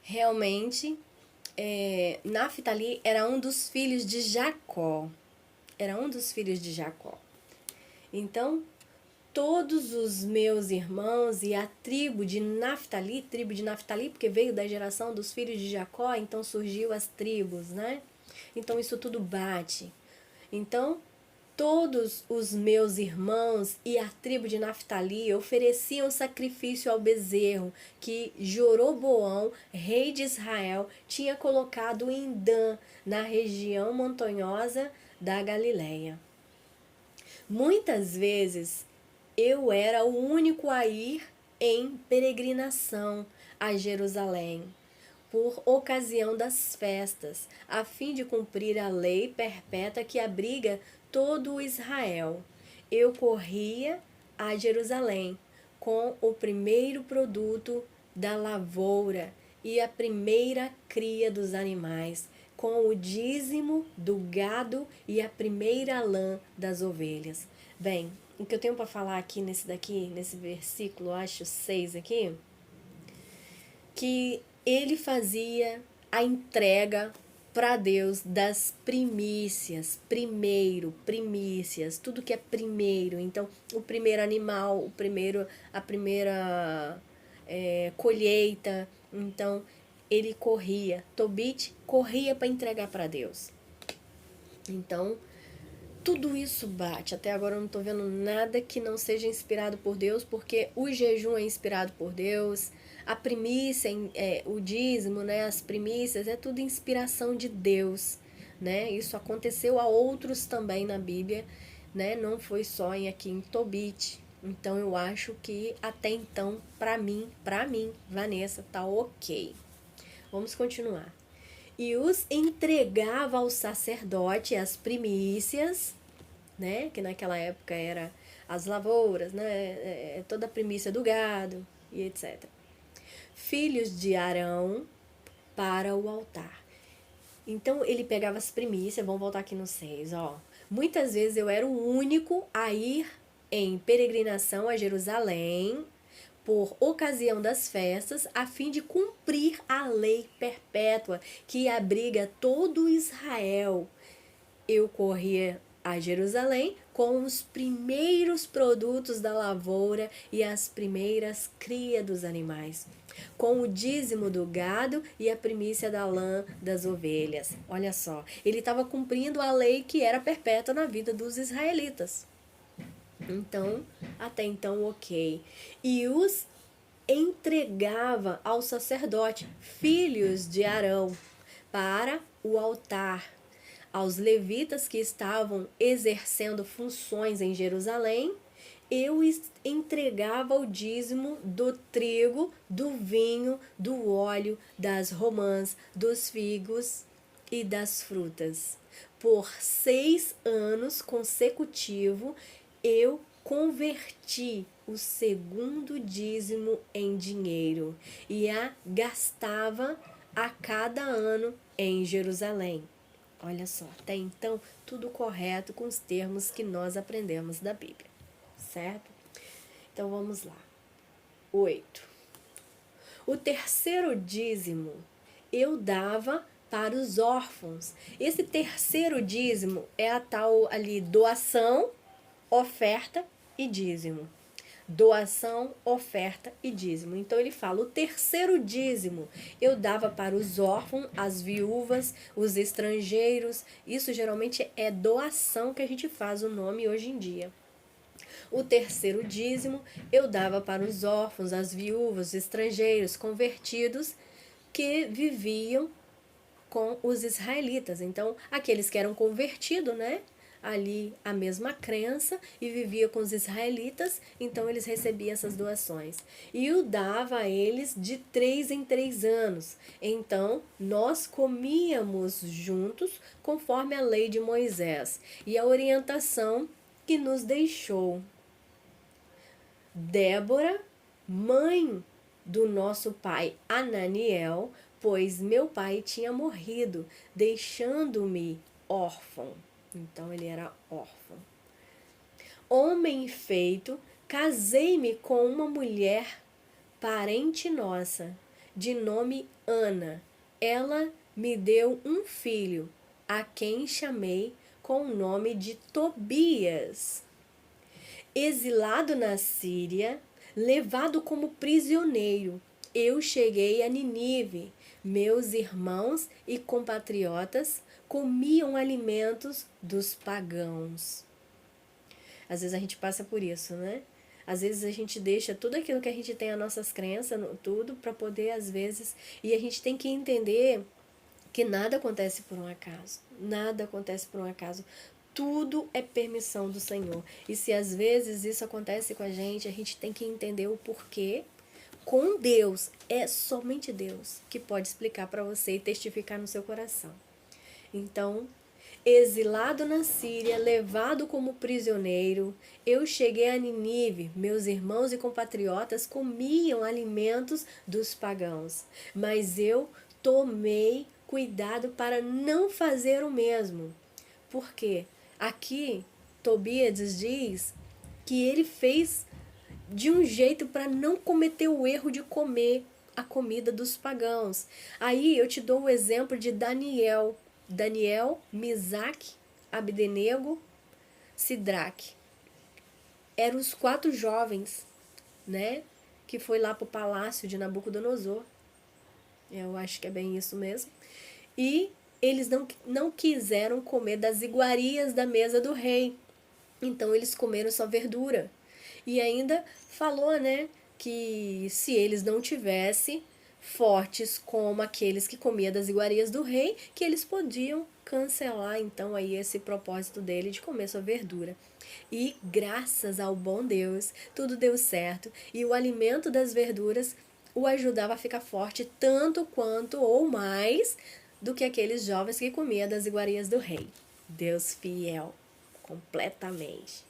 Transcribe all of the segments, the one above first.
Realmente, Naftali era um dos filhos de Jacó. Era um dos filhos de Jacó. Então, todos os meus irmãos e a tribo de Naftali, porque veio da geração dos filhos de Jacó, então surgiu as tribos, né? Então isso tudo bate. Então, todos os meus irmãos e a tribo de Naftali ofereciam sacrifício ao bezerro que Jeroboão, rei de Israel, tinha colocado em Dan, na região montanhosa da Galileia. Muitas vezes eu era o único a ir em peregrinação a Jerusalém, por ocasião das festas, a fim de cumprir a lei perpétua que abriga todo o Israel. Eu corria a Jerusalém com o primeiro produto da lavoura e a primeira cria dos animais, com o dízimo do gado e a primeira lã das ovelhas. Bem, o que eu tenho para falar aqui nesse versículo, acho 6 aqui, que ele fazia a entrega para Deus das primícias, primícias, tudo que é primeiro. Então, o primeiro animal, a primeira colheita. Então, ele corria, Tobit corria para entregar para Deus. Então, tudo isso bate. Até agora eu não estou vendo nada que não seja inspirado por Deus, porque o jejum é inspirado por Deus, a primícia, o dízimo, né, as primícias, é tudo inspiração de Deus, né? Isso aconteceu a outros também na Bíblia, né? Não foi só aqui em Tobit. Então eu acho que até então, para mim, Vanessa, tá ok. Vamos continuar. E os entregava ao sacerdote as primícias, né? Que naquela época era as lavouras, né? Toda a primícia do gado e etc. Filhos de Arão para o altar. Então ele pegava as primícias, vamos voltar aqui no 6, ó. Muitas vezes eu era o único a ir em peregrinação a Jerusalém por ocasião das festas, a fim de cumprir a lei perpétua que abriga todo Israel. Eu corria a Jerusalém com os primeiros produtos da lavoura e as primeiras crias dos animais, com o dízimo do gado e a primícia da lã das ovelhas. Olha só, ele estava cumprindo a lei que era perpétua na vida dos israelitas. Então, até então, ok. E os entregava ao sacerdote, filhos de Arão, para o altar. Aos levitas que estavam exercendo funções em Jerusalém, eu entregava o dízimo do trigo, do vinho, do óleo, das romãs, dos figos e das frutas. Por 6 anos consecutivos, eu converti o segundo dízimo em dinheiro e a gastava a cada ano em Jerusalém. Olha só, até então tudo correto com os termos que nós aprendemos da Bíblia, certo? Então vamos lá. 8. O terceiro dízimo eu dava para os órfãos. Esse terceiro dízimo é a tal ali doação, oferta e dízimo. Doação, oferta e dízimo. Então ele fala: o terceiro dízimo eu dava para os órfãos, as viúvas, os estrangeiros. Isso geralmente é doação que a gente faz o nome hoje em dia. O terceiro dízimo eu dava para os órfãos, as viúvas, os estrangeiros convertidos que viviam com os israelitas. Então, aqueles que eram convertidos, né? Ali a mesma crença e vivia com os israelitas, então eles recebiam essas doações. E o dava a eles de 3 em 3 anos. Então, nós comíamos juntos conforme a lei de Moisés e a orientação que nos deixou Débora, mãe do nosso pai Ananiel, pois meu pai tinha morrido, deixando-me órfão. Então ele era órfão. Homem feito, casei-me com uma mulher parente nossa, de nome Ana. Ela me deu um filho, a quem chamei com o nome de Tobias. Exilado na Síria, levado como prisioneiro, eu cheguei a Ninive. Meus irmãos e compatriotas comiam alimentos dos pagãos. Às vezes a gente passa por isso, né? Às vezes a gente deixa tudo aquilo que a gente tem, as nossas crenças, tudo, para poder, às vezes... E a gente tem que entender que nada acontece por um acaso. Nada acontece por um acaso. Tudo é permissão do Senhor. E se às vezes isso acontece com a gente tem que entender o porquê. Com Deus, é somente Deus que pode explicar para você e testificar no seu coração. Então, exilado na Síria, levado como prisioneiro, eu cheguei a Ninive. Meus irmãos e compatriotas comiam alimentos dos pagãos, mas eu tomei cuidado para não fazer o mesmo. Por quê? Aqui, Tobias diz que ele fez de um jeito para não cometer o erro de comer a comida dos pagãos. Aí eu te dou o exemplo de Daniel, Misaque, Abdenego, Sidraque. Eram os 4 jovens, né, que foi lá para o palácio de Nabucodonosor. Eu acho que é bem isso mesmo. E eles não quiseram comer das iguarias da mesa do rei. Então eles comeram só verdura. E ainda falou, né, que se eles não tivessem fortes como aqueles que comiam das iguarias do rei, que eles podiam cancelar então aí esse propósito dele de comer sua verdura. E graças ao bom Deus, tudo deu certo. E o alimento das verduras o ajudava a ficar forte tanto quanto ou mais do que aqueles jovens que comiam das iguarias do rei. Deus fiel, completamente.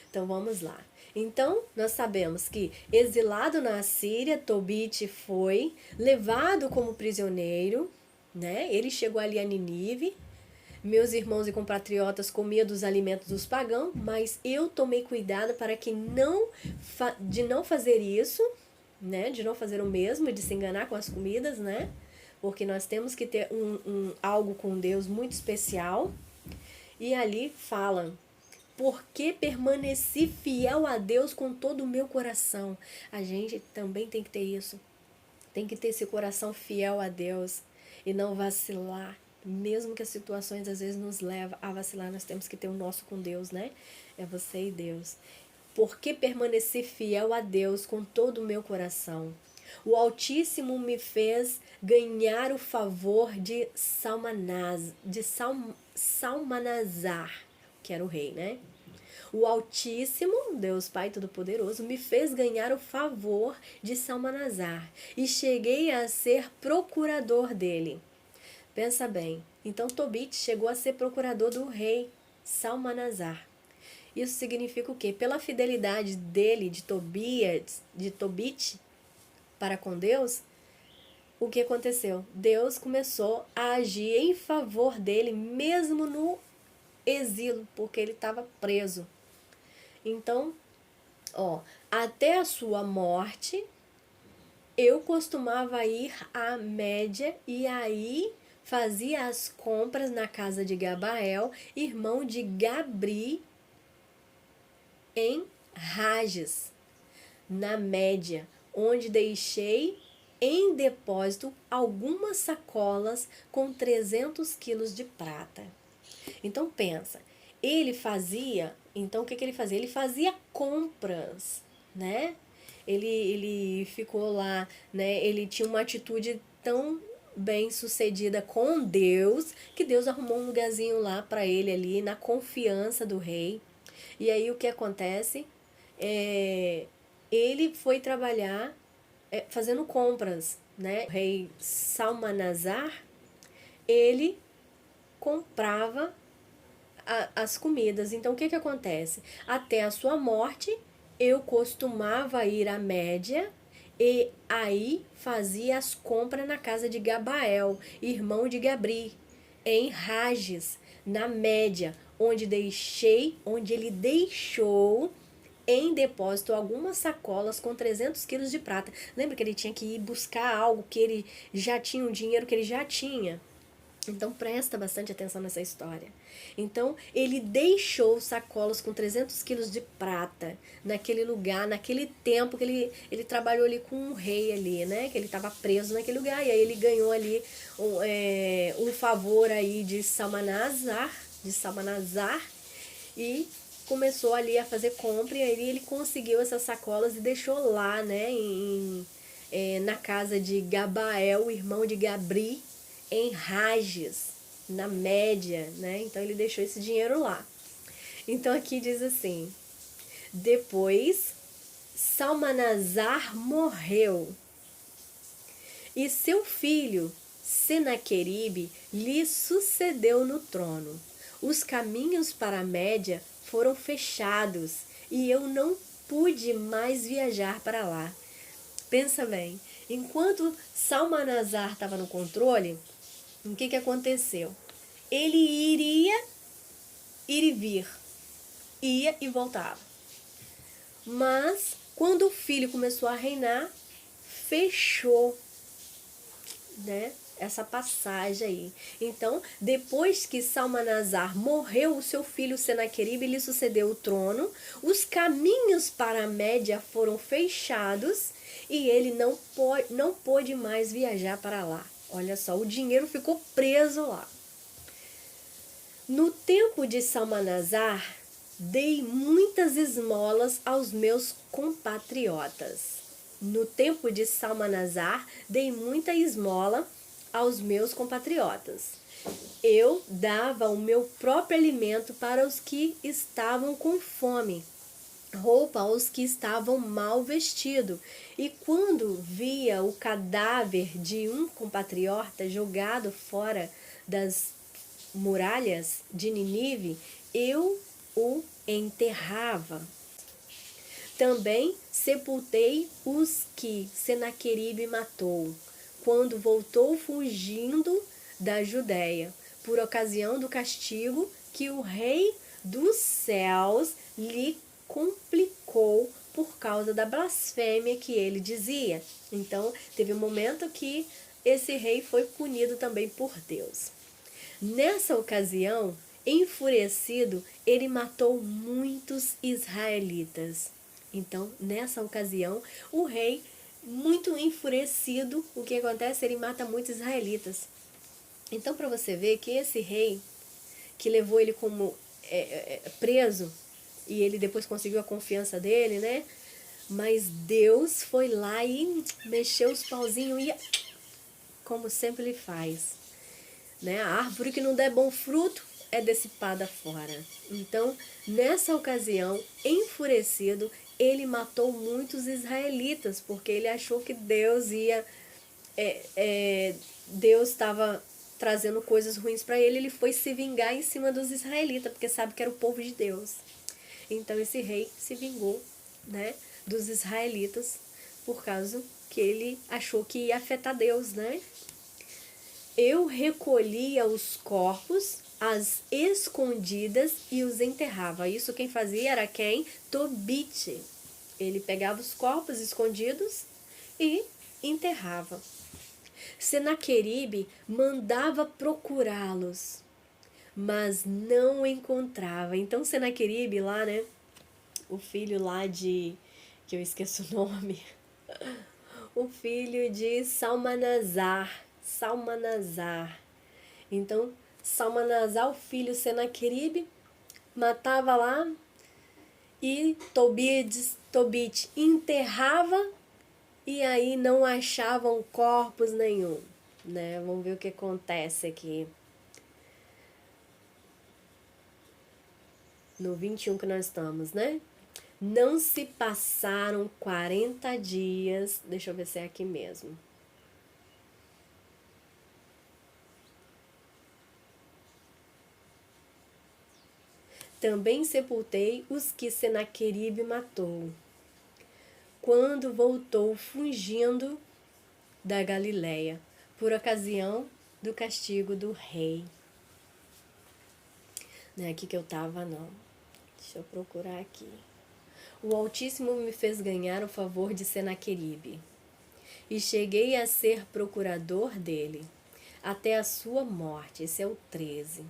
Então vamos lá. Então, nós sabemos que exilado na Síria, Tobit foi levado como prisioneiro, né? Ele chegou ali a Ninive. Meus irmãos e compatriotas comiam dos alimentos dos pagãos, mas eu tomei cuidado para que de não fazer isso, né? De não fazer o mesmo, de se enganar com as comidas, né? Porque nós temos que ter algo com Deus muito especial. E ali fala: porque permaneci fiel a Deus com todo o meu coração. A gente também tem que ter isso. Tem que ter esse coração fiel a Deus e não vacilar. Mesmo que as situações às vezes nos levam a vacilar, nós temos que ter o nosso com Deus, né? É você e Deus. Porque permaneci fiel a Deus com todo o meu coração. O Altíssimo me fez ganhar o favor de Salmanasar, que era o rei, né? O Altíssimo, Deus Pai Todo-Poderoso, me fez ganhar o favor de Salmanasar e cheguei a ser procurador dele. Pensa bem, então Tobit chegou a ser procurador do rei Salmanasar. Isso significa o quê? Pela fidelidade dele, de Tobit, para com Deus, o que aconteceu? Deus começou a agir em favor dele, mesmo no exílio, porque ele estava preso. Então, até a sua morte, eu costumava ir à Média e aí fazia as compras na casa de Gabael, irmão de Gabri, em Rages, na Média, onde deixei em depósito algumas sacolas com 300 quilos de prata. Então pensa, então o que ele fazia? Ele fazia compras, né? Ele ficou lá, né? Ele tinha uma atitude tão bem sucedida com Deus, que Deus arrumou um lugarzinho lá para ele ali, na confiança do rei. E aí o que acontece? Ele foi trabalhar fazendo compras, né? O rei Salmanasar, ele comprava as comidas. Então o que acontece? Até a sua morte, eu costumava ir à Média e aí fazia as compras na casa de Gabael, irmão de Gabri, em Rages, na Média, onde ele deixou em depósito algumas sacolas com 300 quilos de prata. Lembra que ele tinha que ir buscar algo que ele já tinha, um dinheiro que ele já tinha? Então presta bastante atenção nessa história. Então ele deixou sacolas com 300 quilos de prata naquele lugar, naquele tempo que ele trabalhou ali com um rei ali, né? Que ele estava preso naquele lugar. E aí ele ganhou ali um favor aí de Salmanazar, e começou ali a fazer compra. E aí ele conseguiu essas sacolas e deixou lá, né? Na casa de Gabael, irmão de Gabri, em Rages, na Média, né? Então ele deixou esse dinheiro lá. Então aqui diz assim: depois Salmanazar morreu e seu filho Senaqueribe lhe sucedeu no trono. Os caminhos para a Média foram fechados e eu não pude mais viajar para lá. Pensa bem, enquanto Salmanazar estava no controle, o que aconteceu? Ele iria ir e vir, ia e voltava. Mas, quando o filho começou a reinar, fechou, né, essa passagem aí. Então, depois que Salmanazar morreu, o seu filho Senaqueribe lhe sucedeu o trono, os caminhos para a Média foram fechados e ele não pôde mais viajar para lá. Olha só, o dinheiro ficou preso lá. No tempo de Salmanazar, dei muitas esmolas aos meus compatriotas. No tempo de Salmanazar, dei muita esmola aos meus compatriotas. Eu dava o meu próprio alimento para os que estavam com fome, roupa aos que estavam mal vestidos. E quando via o cadáver de um compatriota jogado fora das muralhas de Ninive, eu o enterrava. Também sepultei os que Senaqueribe matou, quando voltou fugindo da Judéia, por ocasião do castigo que o rei dos céus lhe complicou por causa da blasfêmia que ele dizia. Então, teve um momento que esse rei foi punido também por Deus. Nessa ocasião, enfurecido, ele matou muitos israelitas. Então, nessa ocasião, o rei, muito enfurecido, o que acontece? Ele mata muitos israelitas. Então, para você ver que esse rei, que levou ele como preso, e ele depois conseguiu a confiança dele, né? Mas Deus foi lá e mexeu os pauzinhos e, como sempre ele faz, né? A árvore que não der bom fruto é dissipada fora. Então, nessa ocasião, enfurecido, ele matou muitos israelitas, porque ele achou que Deus ia... Deus estava trazendo coisas ruins para ele. Ele foi se vingar em cima dos israelitas, porque sabe que era o povo de Deus. Então, esse rei se vingou, né, dos israelitas, por causa que ele achou que ia afetar Deus, né? Eu recolhia os corpos às escondidas e os enterrava. Isso quem fazia era quem? Tobit. Ele pegava os corpos escondidos e enterrava. Senaqueribe mandava procurá-los, mas não encontrava. Então Senaqueribe lá, né? O filho lá de... que eu esqueço o nome. O filho de Salmanazar. Então, Salmanazar, o filho Senaqueribe, matava lá e Tobit enterrava e aí não achavam corpos nenhum, né? Vamos ver o que acontece aqui. No 21 que nós estamos, né? Não se passaram 40 dias, deixa eu ver se é aqui mesmo. Também sepultei os que Senaqueribe matou, quando voltou fugindo da Galileia, por ocasião do castigo do rei. Não é aqui que eu estava, não. Deixa eu procurar aqui. o Altíssimo me fez ganhar o favor de Senaqueribe, e cheguei a ser procurador dele, até a sua morte. Esse é o 13.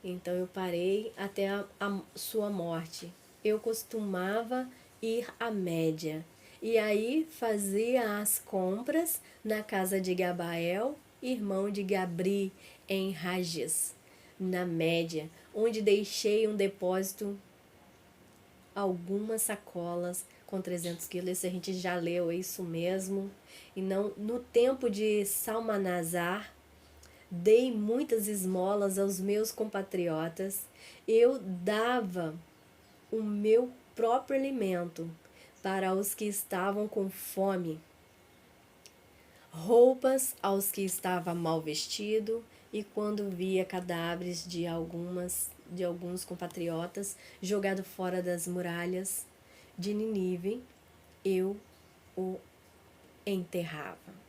Então eu parei até a sua morte. Eu costumava ir à Média, e aí fazia as compras na casa de Gabael, irmão de Gabri, em Rages, na Média, onde deixei um depósito, algumas sacolas com 300 quilos. Isso a gente já leu, é isso mesmo. E não, no tempo de Salmanazar, dei muitas esmolas aos meus compatriotas. Eu dava o meu próprio alimento para os que estavam com fome, roupas aos que estavam mal vestidos, e quando via cadáveres de alguns compatriotas jogado fora das muralhas de Nínive, eu o enterrava.